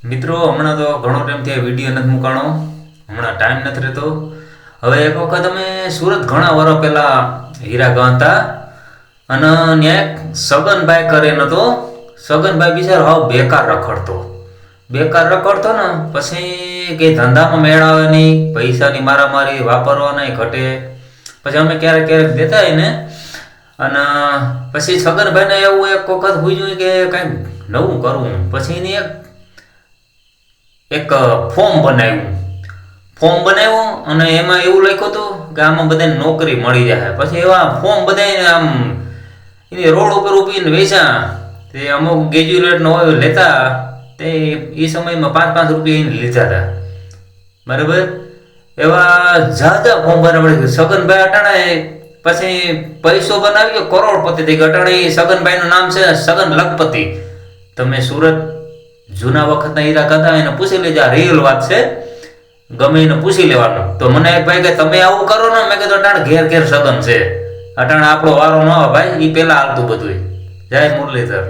મિત્રો હમણાં તો ઘણો ટાઈમથી આ વિડીયો નથી મૂકાણો, હમણાં ટાઈમ નથી રહેતો. હવે એક વખત અમે સુરત ઘણા વર્ષ પહેલાં હીરા ગાંતા અને ત્યાં એક સગનભાઈ કરીને હતો. સગનભાઈ બિચારો હાવ બેકાર રખડતો ને પછી કંઈ ધંધામાં મેળ આવે નહીં, પૈસાની મારામારી વાપરવાના ઘટે. પછી અમે ક્યારેક દેતા એને અને પછી સગનભાઈને એવું એક વખત પૂછ્યું કે કાંઈક નવું કરવું. પછી એની એક ફોર્મ બનાવ્યું અને એમાં એવું લખ્યું હતું કે આમાં બધાને નોકરી મળી જાય. પછી એવા ફોર્મ બધાને આમ એની રોડ ઉપર ઊભીને વેચ્યા. તે અમુક ગ્રેજ્યુએટનો હોય લેતા તે એ સમયમાં 5-5 રૂપિયા એને લીધા હતા. બરાબર, એવા જાજા ફોર્મ બનાવડે. સગનભાઈ અટાણે પછી પૈસો બનાવ્યો, કરોડપતિ થઈ ગયો. અટાણે સગનભાઈનું નામ છે સગન લખપતિ. તમે સુરત જૂના વખતના હીરા ગાતા એને પૂછી લેજો, આ રિયલ વાત છે, ગમે એને પૂછી લેવાનું. તો મને એક ભાઈ કે તમે આવું કરો ને, મેં કીધું અટાણે ઘેર સગન છે, અટાણે આપણો વારો ન હોય ભાઈ, એ પેલા આવતું બધું. જય મુરલીધર.